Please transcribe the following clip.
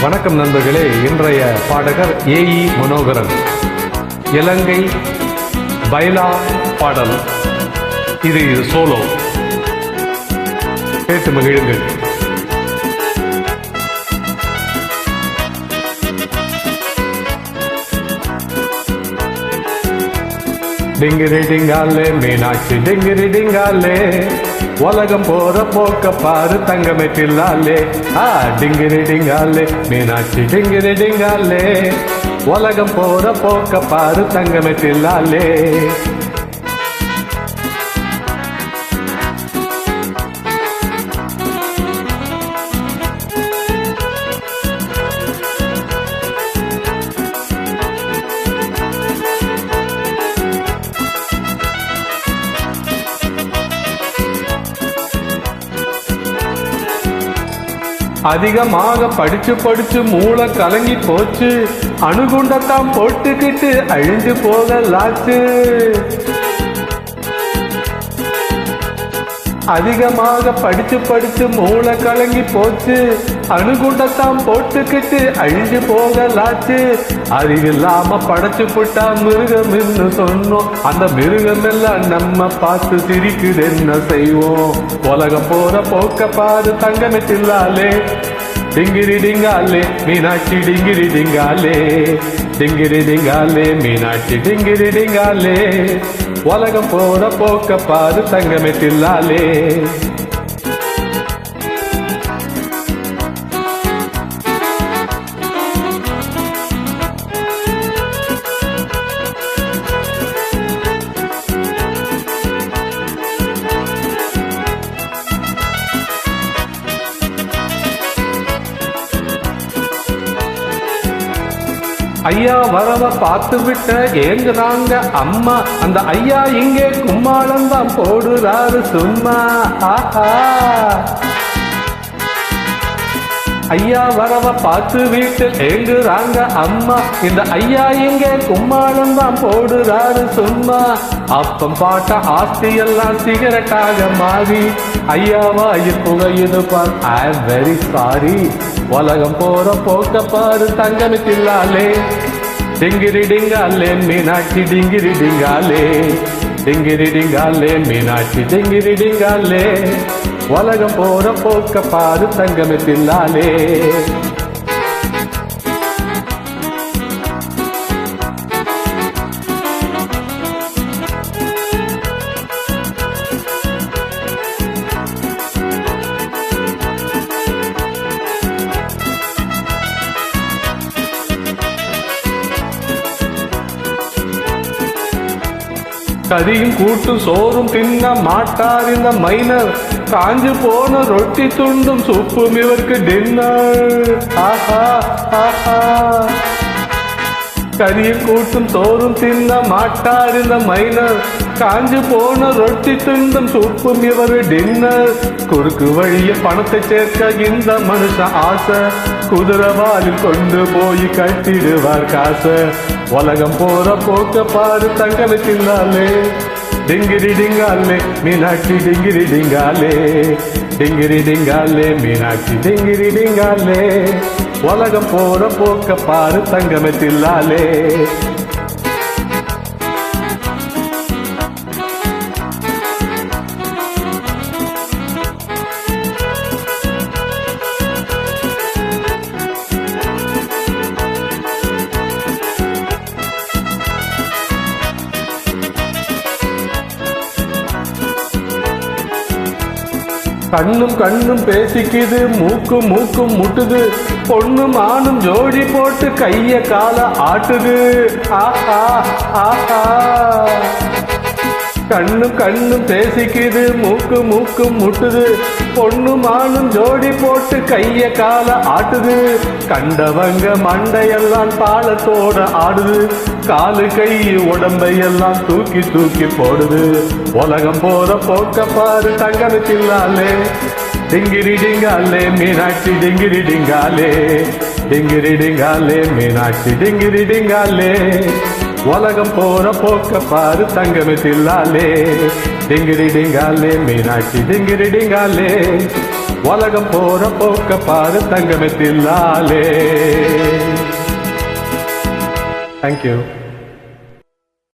வணக்கம் நண்பர்களே. இன்றைய பாடகர் ஏஇ மனோகரன். இலங்கை பைலா பாடல். இது சோலோ. கேட்டு மகிழுங்கள். டிங்கிரி டிங்காலே மீனாட்சி டிங்கிரி டிங்காலே, உலகம் போற போக்க பாரு தங்கமே தில்லாலே. டிங்கிரி டிங்காலே மீனாட்சி டிங்கிரி டிங்காலே, உலகம் போற போக்க பாரு தங்கமே தில்லாலே. அதிகமாக படிச்சு படிச்சு மூளை கலங்கி போச்சு, அணுகுண்டத்தான் போட்டுக்கிட்டு அழிஞ்சு போகலாச்சு. அதிகமாக படிச்சு படிச்சு மூளை கலங்கி போச்சு, அணுகுண்டத்தான் போட்டுக்கிட்டு அழிஞ்சு போகலாச்சு. அறிவில்லாம படைச்சு போட்டா மிருகம் சொன்னோம், அந்த மிருகம் எல்லாம் நம்ம பார்த்து சிரிக்குது, என்ன செய்வோம்? உலகம் போற போக்க பாரு தங்கமே தில்லாலே. டிங்கிரி டிங்காலே மீனாட்சி டிங்கிரி டிங்காலே, டிங்கிரி டிங்காலே மீனாட்சி டிங்கிரி டிங்காலே, உலகம் போற போக்க பாரு தங்கமே தில்லாலே. ஐயா வரவ பார்த்து விட்ட ஏங்குறாங்க அம்மா, அந்த ஐயா இங்கே கும்மாளம் தான் போடுறாரு சும்மா. ஆஹா, ஐயா வரவ பார்த்து வீட்டில் ஏங்குறாங்க அம்மா, இந்த ஐயா இங்கே கும்மாளம் தான் போடுறாரு சும்மா. அப்பம் பாட்ட ஆஸ்தி எல்லாம் சிகரெட்டாக மாறி, ஐயாவாயில் புகையுது பார், ஐ எம் வெரி சாரி. உலகம் போற போக்க பாரு தங்கமே தில்லாலே. டிங்கிரி டிங்காலே மீனாட்சி டிங்கிரி டிங்காலே, டிங்கிரி டிங்காலே மீனாட்சி டிங்கிரி டிங்காலே, உலகம் போற போக்க பாரு தங்கமே தில்லாலே. கறியும் கூட்டும் சோறும் தின்ன மாட்டார் இந்த மைனர், காஞ்சு போன ரொட்டி துண்டும் சூப்பும் இவருக்கு டின்னர். ஆஹா ஆஹா, கறியும் கூட்டும் சோறும் தின்ன மாட்டார் இந்த மைனர், காஞ்சு போன ரொட்டி துண்டும் சூப்பும் இவரு டின்னர். குறுக்கு வழிய பணத்தை சேர்க்க இந்த மனுஷன் ஆசை, குதிரவாலில் கொண்டு போய் கட்டிடுவார் காசை. உலகம் போற போக்க பாரு தங்கமே தில்லாலே. டிங்கிரி டிங்காலே மீனாட்சி டிங்கிரி டிங்காலே, டிங்கிரி டிங்காலே மீனாட்சி டிங்கிரி டிங்காலே, உலகம் போற போக்க பாரு தங்கமே தில்லாலே. கண்ணும் கண்ணும் பேசிக்குது, மூக்கும் மூக்கும் முட்டுது, பொண்ணும் ஆணும் ஜோடி போட்டு கைய கால ஆட்டுது. ஆஹா ஆஹா, கண்ணும் கண்ணும் பேசிக்குது, மூக்கு மூக்கும் முட்டுது, பொண்ணும் ஆணும் ஜோடி போட்டு கைய கால ஆட்டுது. கண்டவங்க மண்டையெல்லாம் பாலத்தோட ஆடுது, காலு கை உடம்பையெல்லாம் தூக்கி தூக்கி போடுது. உலகம் போற போக்க பாரு தங்கமே தில்லாலே. டிங்கிரி டிங்காலே மீனாட்சி டிங்கிரி டிங்காலே, டிங்கிரி டிங்காலே மீனாட்சி டிங்கிரி டிங்காலே, உலகம் போற போக்க பாரு தங்கமே தில்லாலே. டிங்கிரி டிங்காலே மீனாட்சி டிங்கிரி டிங்காலே, உலகம் போற போக்க பாரு தங்கமே தில்லாலே. தேங்க்யூ.